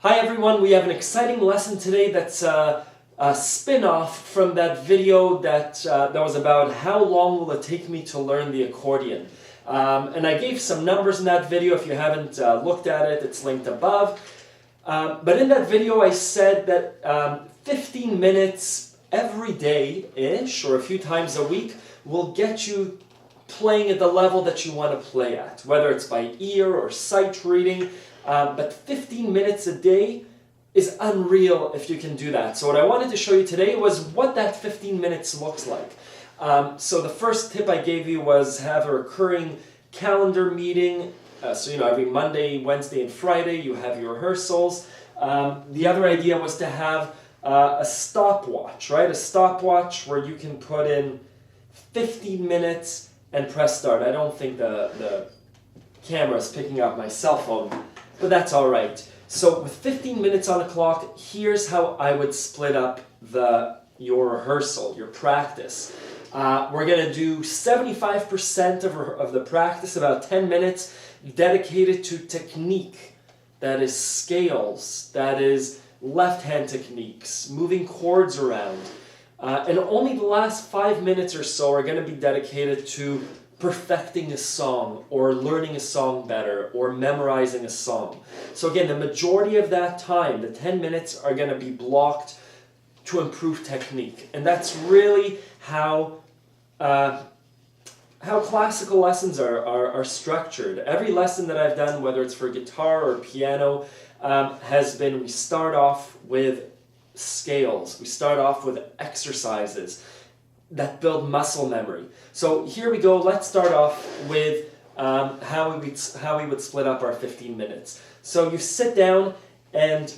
Hi everyone, we have an exciting lesson today that's a spin-off from that video that was about how long will it take me to learn the accordion. And I gave some numbers in that video. If you haven't looked at it, it's linked above. But in that video I said that 15 minutes every day-ish, or a few times a week, will get you playing at the level that you want to play at, whether it's by ear or sight reading. But 15 minutes a day is unreal if you can do that. So what I wanted to show you today was what that 15 minutes looks like. So the first tip I gave you was have a recurring calendar meeting. So every Monday, Wednesday, and Friday you have your rehearsals. The other idea was to have a stopwatch, right? A stopwatch where you can put in 15 minutes and press start. I don't think the camera's picking up my cell phone, but that's all right. So with 15 minutes on a clock, here's how I would split up your rehearsal, your practice. We're going to do 75% of the practice, about 10 minutes, dedicated to technique. That is scales, that is left-hand techniques, moving chords around. And only the last 5 minutes or so are going to be dedicated to perfecting a song, or learning a song better, or memorizing a song. So again, the majority of that time, the 10 minutes, are going to be blocked to improve technique. And that's really how classical lessons are structured. Every lesson that I've done, whether it's for guitar or piano, has been we start off with scales. We start off with exercises that build muscle memory. So here we go. Let's start off with how we would split up our 15 minutes. So you sit down and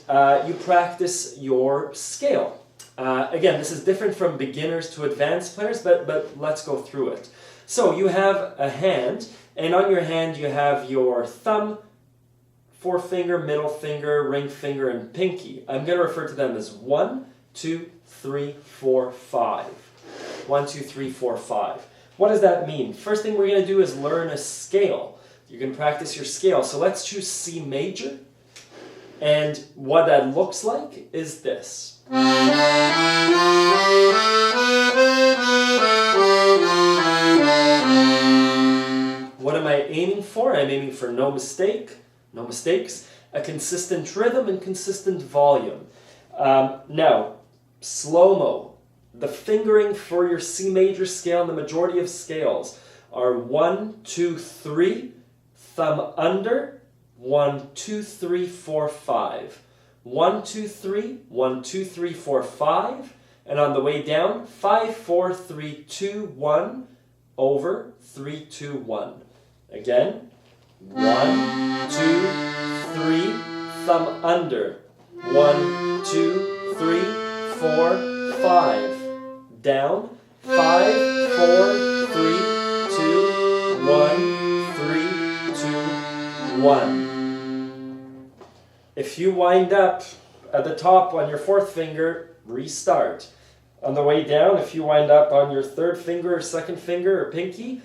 you practice your scale. Again, this is different from beginners to advanced players, but let's go through it. So you have a hand, and on your hand you have your thumb, forefinger, middle finger, ring finger, and pinky. I'm going to refer to them as 1, 2, 3, 4, 5. 1, 2, 3, 4, 5. What does that mean? First thing we're going to do is learn a scale. You can practice your scale. So let's choose C major. And what that looks like is this. What am I aiming for? I'm aiming for no mistakes, a consistent rhythm and consistent volume. Now, slow-mo. The fingering for your C major scale, and the majority of scales, are 1, 2, 3, thumb under, 1, 2, 3, 4, 5. 1, 2, 3, 1, 2, 3, 4, 5. And on the way down, 5, 4, 3, 2, 1, over, 3, 2, 1. Again, 1, 2, 3, thumb under, 1, 2, 3, 4, 5. Down, 5, 4, 3, 2, 1, 3, 2, 1. If you wind up at the top on your fourth finger, restart. On the way down, if you wind up on your third finger or second finger or pinky,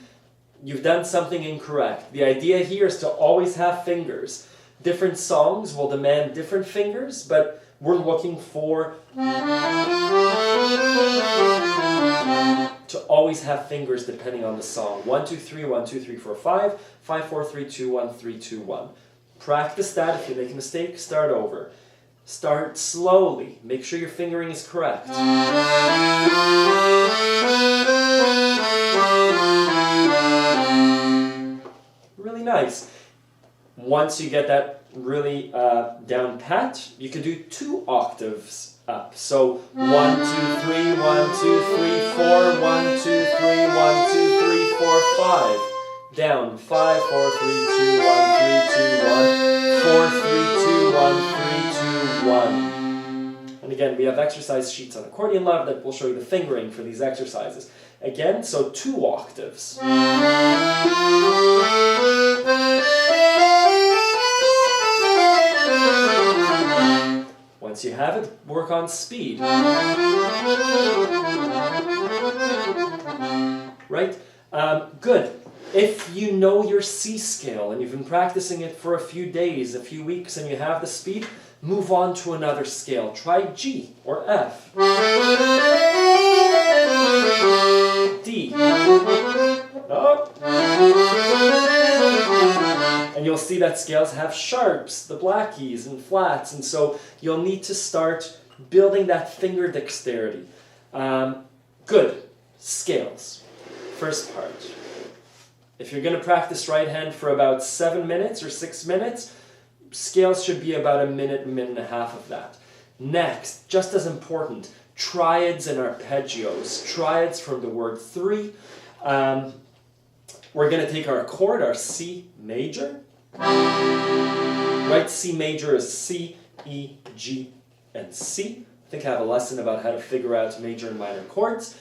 you've done something incorrect. The idea here is to always have fingers. Different songs will demand different fingers, but we're looking for to always have fingers depending on the song. 1, 2, 3, 1, 2, 3, 4, 5, 5, 4, 3, 2, 1, 3, 2, 1. Practice that. If you make a mistake, start over. Start slowly. Make sure your fingering is correct. Really nice. Once you get that really down pat, you can do 2 octaves up. So 1, 2, 3, 1, 2, 3, 4, 1, 2, 3, 1, 2, 3, 4, 5. Down, 5, 4, 3, 2, 1, 3, 2, 1, 4, 3, 2, 1, 3, 2, 1. And again, we have exercise sheets on Accordion Lab that will show you the fingering for these exercises. Again, so 2 octaves. Once you have it, work on speed. Right? Good. If you know your C scale and you've been practicing it for a few days, a few weeks, and you have the speed, move on to another scale. Try G or F. D. Up. And you'll see that scales have sharps, the black keys, and flats, and so you'll need to start building that finger dexterity. Good. Scales. First part. If you're going to practice right hand for about 7 minutes or 6 minutes, scales should be about a minute and a half of that. Next, just as important, triads and arpeggios. Triads from the word three. We're going to take our chord, our C major. Right, C major is C, E, G, and C. I think I have a lesson about how to figure out major and minor chords.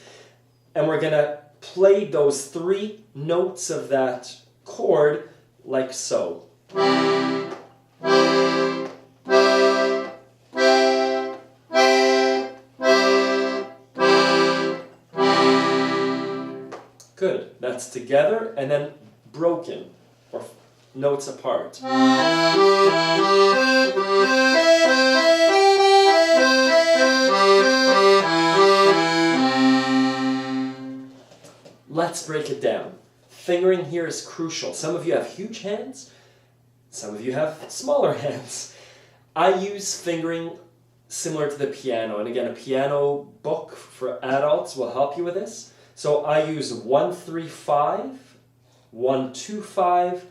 And we're going to play those 3 notes of that chord like so. Good. That's together and then broken, or notes apart. Let's break it down. Fingering here is crucial. Some of you have huge hands, some of you have smaller hands. I use fingering similar to the piano, and again, a piano book for adults will help you with this. So I use 1, 3, 5, 1, 2, 5,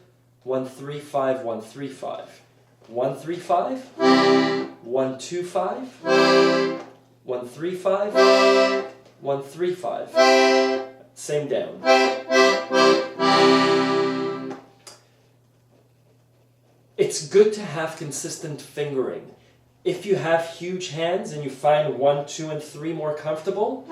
1, 3, 5, 1, 3, 5. 1, 3, 5, 1, 2, 5, 1, 3, 5, 1, 3, 5. Same down. It's good to have consistent fingering. If you have huge hands and you find 1, 2, and 3 more comfortable,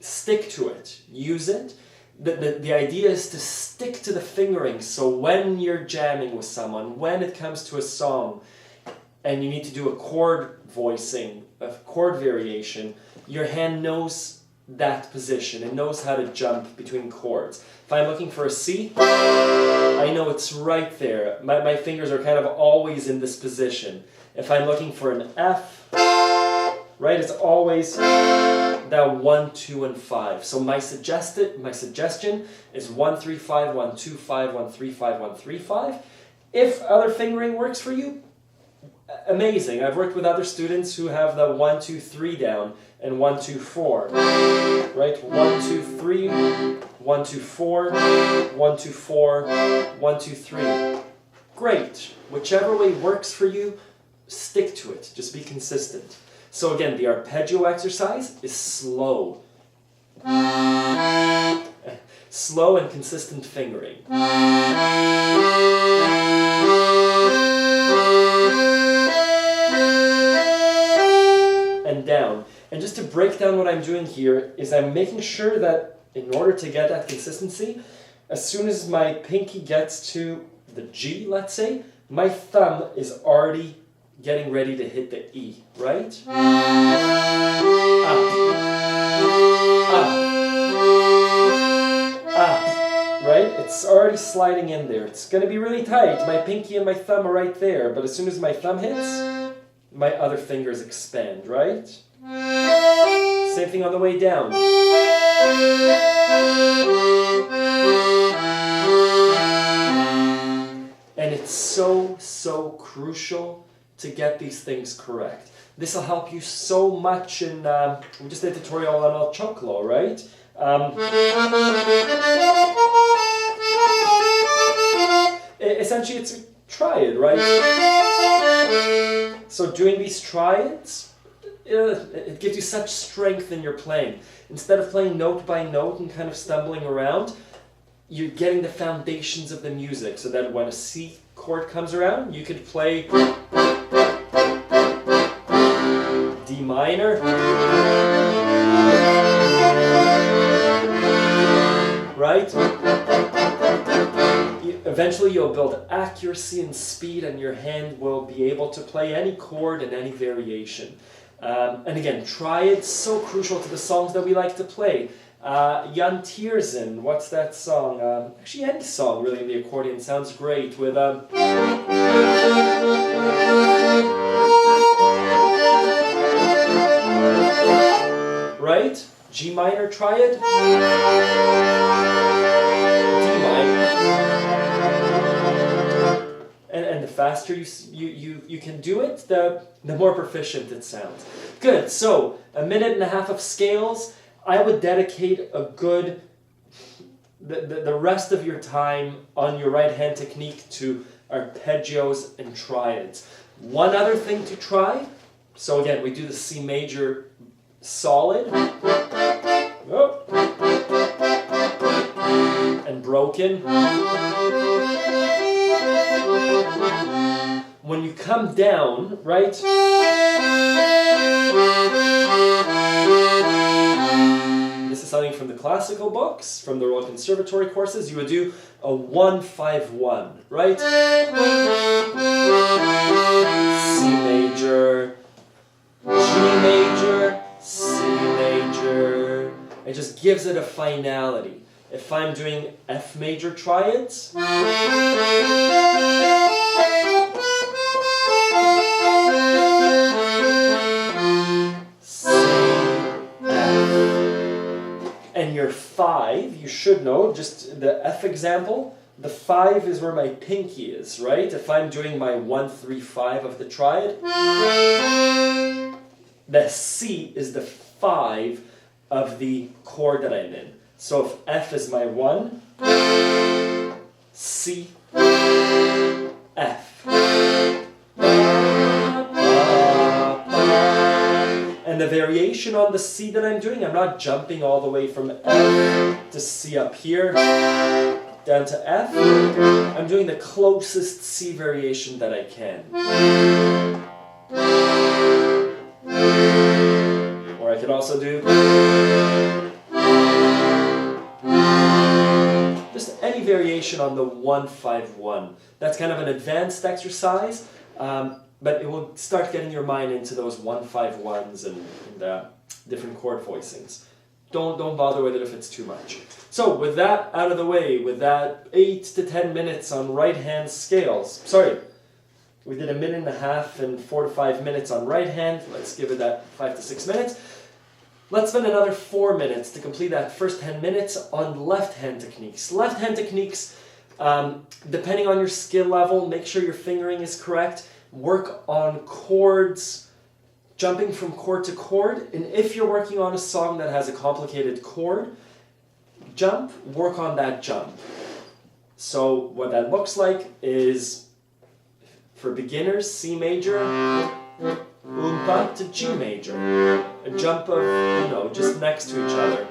stick to it. Use it. The idea is to stick to the fingering, so when you're jamming with someone, when it comes to a song, and you need to do a chord voicing, a chord variation, your hand knows that position and knows how to jump between chords. If I'm looking for a C, I know it's right there. My fingers are kind of always in this position. If I'm looking for an F, right, it's always that 1, 2, and 5. So my suggestion is 1, 3, 5, 1, 2, 5, 1, 3, 5, 1, 3, 5. If other fingering works for you, amazing. I've worked with other students who have the 1, 2, 3 down and 1, 2, 4. Right? 1, 2, 3, 1, 2, 4, 1, 2, 4, 1, 2, 3. Great. Whichever way works for you, stick to it. Just be consistent. So again, the arpeggio exercise is slow. Slow and consistent fingering. And down. And just to break down what I'm doing here is I'm making sure that in order to get that consistency, as soon as my pinky gets to the G, let's say, my thumb is already getting ready to hit the E, right? Up. Up. Up. Right? It's already sliding in there. It's going to be really tight. My pinky and my thumb are right there, but as soon as my thumb hits, my other fingers expand, right? Same thing on the way down. And it's so crucial to get these things correct. This will help you so much in, we just did a tutorial on El Choclo, right? Essentially it's a triad, right? So doing these triads, it gives you such strength in your playing. Instead of playing note by note and kind of stumbling around, you're getting the foundations of the music so that when a C chord comes around, you could play D minor, right? Eventually you'll build accuracy and speed, and your hand will be able to play any chord and any variation. And again, triads, so crucial to the songs that we like to play. Jan Tiersen, what's that song? Actually any song really in the accordion sounds great with Right? G minor triad, D minor. And the faster you can do it, the more proficient it sounds. Good, so 1.5 minutes of scales. I would dedicate a good, the rest of your time on your right hand technique to arpeggios and triads. One other thing to try, so again, we do the C major solid, oh, and broken. When you come down, right, this is something from the classical books, from the Royal Conservatory courses, you would do a 1-5-1, right? C major, G major, C major. It just gives it a finality. If I'm doing F major triads, C, F. And your 5, you should know, just the F example, the 5 is where my pinky is, right? If I'm doing my 1-3-5 of the triad, the C is the 5 of the chord that I'm in. So if F is my 1, C, F. And the variation on the C that I'm doing, I'm not jumping all the way from F to C up here, down to F. I'm doing the closest C variation that I can. Or I could also do just any variation on the 1-5-1. That's kind of an advanced exercise, but it will start getting your mind into those 1-5-1s and different chord voicings. Don't bother with it if it's too much. So with that out of the way, with that 8 to 10 minutes on right hand scales, sorry, we did 1.5 minutes and 4 to 5 minutes on right hand. Let's give it that 5 to 6 minutes. Let's spend another 4 minutes to complete that first 10 minutes on left hand techniques. Left hand techniques, depending on your skill level, make sure your fingering is correct. Work on chords, jumping from chord to chord. And if you're working on a song that has a complicated chord jump, work on that jump. So what that looks like is, for beginners, C major, umpa to G major. A jump of, just next to each other.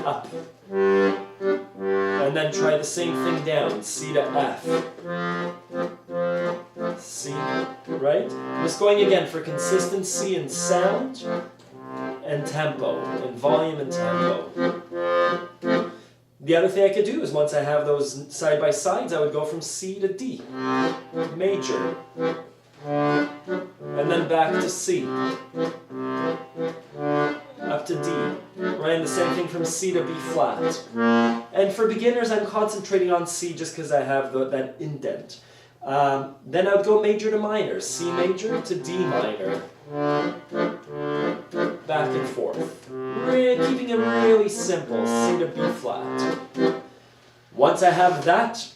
Up. And then try the same thing down, C to F. C, right? Just going again for consistency in sound and tempo, and volume and tempo. The other thing I could do is once I have those side by sides, I would go from C to D, major, and then back to C, up to D, right? And the same thing from C to B flat. And for beginners, I'm concentrating on C just because I have that indent. Then I would go major to minor, C major to D minor, back and forth. Keeping it really simple, C to B flat. Once I have that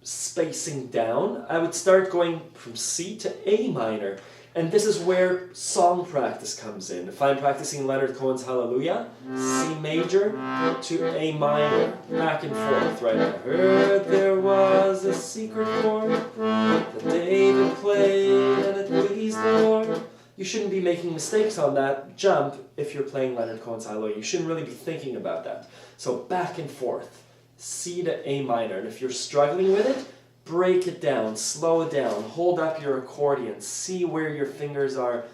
spacing down, I would start going from C to A minor. And this is where song practice comes in. If I'm practicing Leonard Cohen's Hallelujah, C major to A minor, back and forth, right? I heard there was a secret chord that David played and it pleased the Lord. You shouldn't be making mistakes on that jump if you're playing Leonard Cohen's Hallelujah. You shouldn't really be thinking about that. So back and forth, C to A minor. And if you're struggling with it, break it down, slow it down, hold up your accordion, see where your fingers are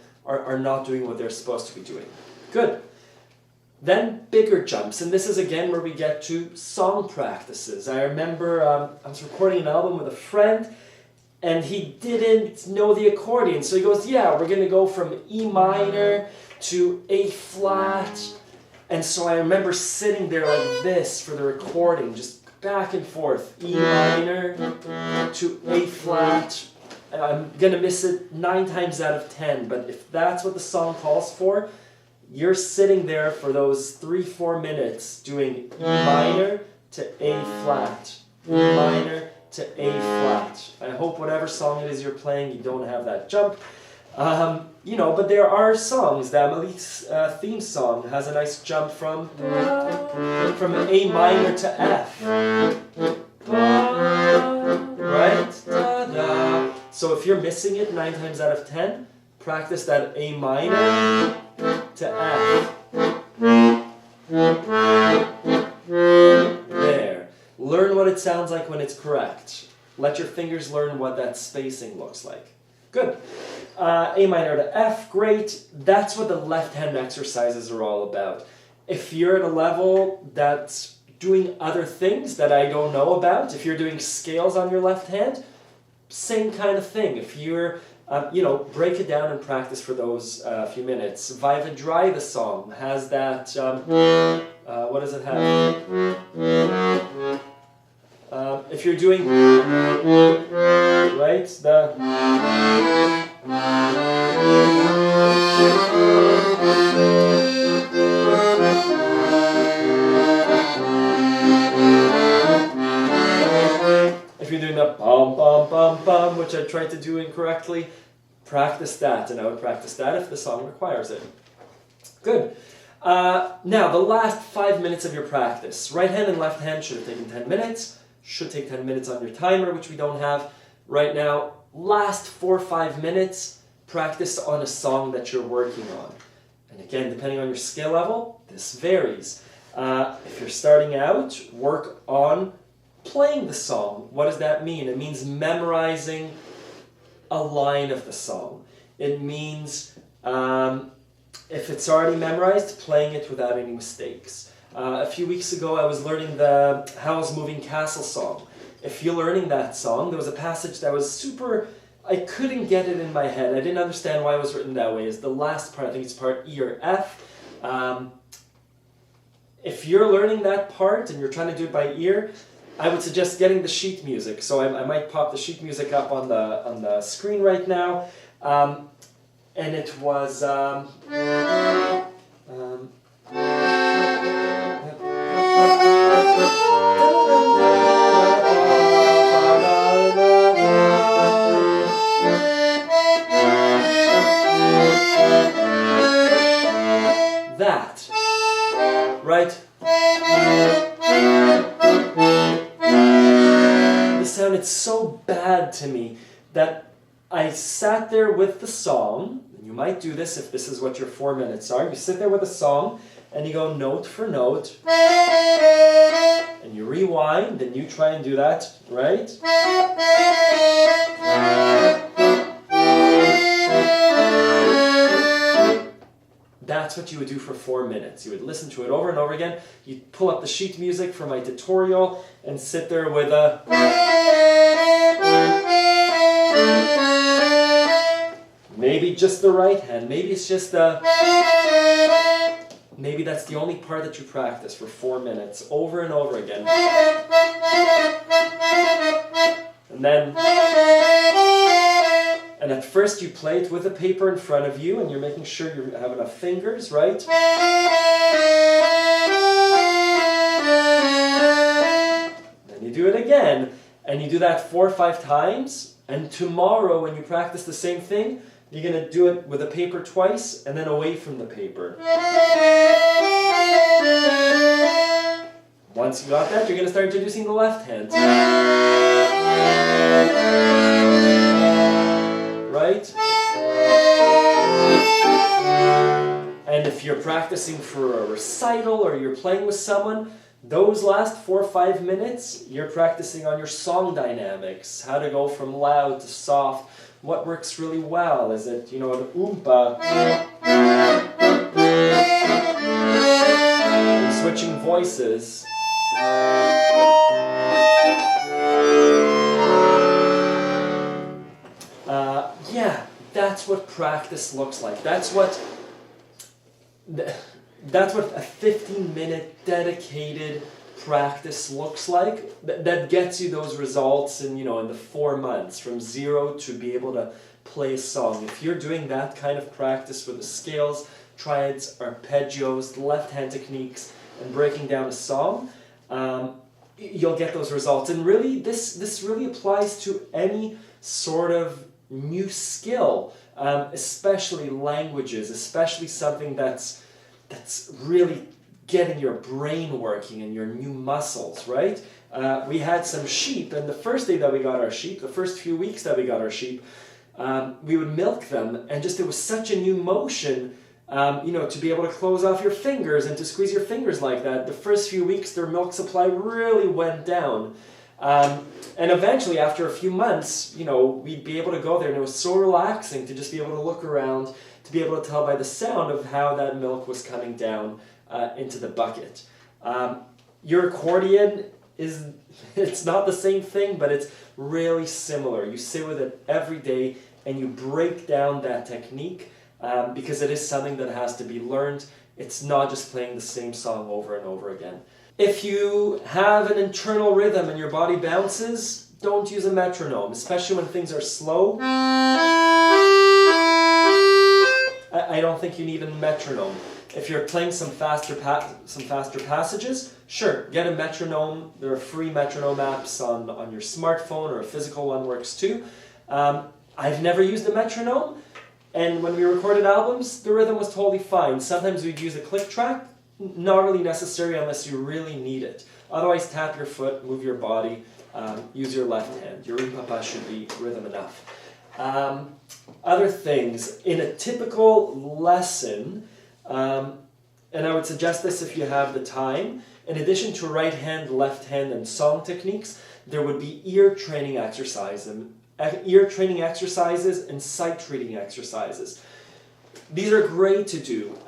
not doing what they're supposed to be doing. Good. Then bigger jumps, and this is again where we get to song practices. I remember I was recording an album with a friend, and he didn't know the accordion, so he goes, yeah, we're going to go from E minor to A flat, and so I remember sitting there like this for the recording, just back and forth, E minor to A flat, I'm gonna miss it 9 times out of 10, but if that's what the song calls for, you're sitting there for those 3-4 minutes doing E minor to A flat, E minor to A flat. I hope whatever song it is you're playing, you don't have that jump. You know, but there are songs. The Amelie's theme song has a nice jump from A minor to F. Right? Da-da. So if you're missing it 9 times out of 10, practice that A minor to F. There. Learn what it sounds like when it's correct. Let your fingers learn what that spacing looks like. Good. A minor to F, great. That's what the left hand exercises are all about. If you're at a level that's doing other things that I don't know about, if you're doing scales on your left hand, same kind of thing. If you're, you know, break it down and practice for those few minutes. Viva Dry, the song, has that, what does it have? If you're doing, right, the... If you're doing the bum bum bum bum, which I tried to do incorrectly, practice that, and I would practice that if the song requires it. Good. Now, the last 5 minutes of your practice. Right hand and left hand should have taken 10 minutes. Should take 10 minutes on your timer, which we don't have right now. Last 4 or 5 minutes, practice on a song that you're working on. And again, depending on your skill level, this varies. If you're starting out, work on playing the song. What does that mean? It means memorizing a line of the song. It means, if it's already memorized, playing it without any mistakes. A few weeks ago, I was learning the Howl's Moving Castle song. If you're learning that song, there was a passage that was super... I couldn't get it in my head. I didn't understand why it was written that way. It's the last part. I think it's part E or F. If you're learning that part and you're trying to do it by ear, I would suggest getting the sheet music. So I might pop the sheet music up on the screen right now. And it was... that, right? The sounded so bad to me that I sat there with the song, and you might do this if this is what your 4 minutes are. You sit there with a song, and you go note for note, and you rewind, and you try and do that, right? That's what you would do for 4 minutes. You would listen to it over and over again. You'd pull up the sheet music for my tutorial and sit there with a... Maybe just the right hand. Maybe it's just a... Maybe that's the only part that you practice for 4 minutes, over and over again. And then... And at first you play it with a paper in front of you and you're making sure you have enough fingers, right? Then you do it again. And you do that 4 or 5 times. And tomorrow when you practice the same thing, you're going to do it with a paper twice and then away from the paper. Once you got that, you're going to start introducing the left hand. Right? And if you're practicing for a recital or you're playing with someone, those last 4 or 5 minutes, you're practicing on your song dynamics, how to go from loud to soft, what works really well. Is it, you know, an oompa? And switching voices. Yeah, that's what practice looks like. That's what a 15-minute dedicated practice looks like, that gets you those results in, in the 4 months, from 0 to be able to play a song. If you're doing that kind of practice with the scales, triads, arpeggios, left-hand techniques, and breaking down a song, you'll get those results. And really, this really applies to any sort of new skill, especially languages, especially something that's really getting your brain working and your new muscles, right? We had some sheep, and the first day that we got our sheep, the first few weeks that we got our sheep, we would milk them, and just it was such a new motion, to be able to close off your fingers and to squeeze your fingers like that. The first few weeks, their milk supply really went down. And eventually, after a few months, we'd be able to go there, and it was so relaxing to just be able to look around, to be able to tell by the sound of how that milk was coming down into the bucket. Your accordion it's not the same thing, but it's really similar. You sit with it every day, and you break down that technique, because it is something that has to be learned. It's not just playing the same song over and over again. If you have an internal rhythm and your body bounces, don't use a metronome, especially when things are slow. I don't think you need a metronome. If you're playing some faster passages, sure, get a metronome. There are free metronome apps on your smartphone, or a physical one works too. I've never used a metronome, and when we recorded albums, the rhythm was totally fine. Sometimes we'd use a click track, not really necessary unless you really need it. Otherwise, tap your foot, move your body, use your left hand. Your ring-papa should be rhythm enough. Other things, in a typical lesson, and I would suggest this if you have the time, in addition to right hand, left hand, and song techniques, there would be ear training exercises and sight reading exercises. These are great to do.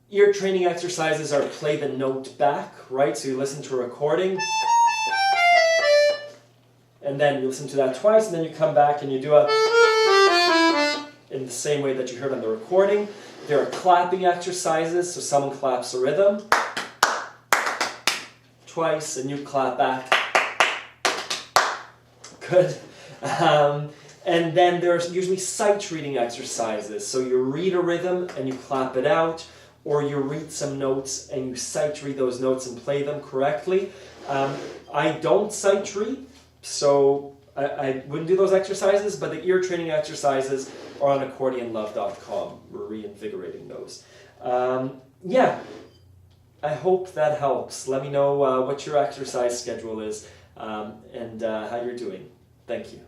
Ear training exercises are play the note back, right? So you listen to a recording, and then you listen to that twice, and then you come back and you do in the same way that you heard on the recording. There are clapping exercises, so someone claps a rhythm twice, and you clap back. Good. And then there's usually sight reading exercises. So you read a rhythm and you clap it out, or you read some notes and you sight read those notes and play them correctly. I don't sight read, so I wouldn't do those exercises, but the ear training exercises are on accordionlove.com. We're reinvigorating those. Yeah, I hope that helps. Let me know what your exercise schedule is, and how you're doing. Thank you.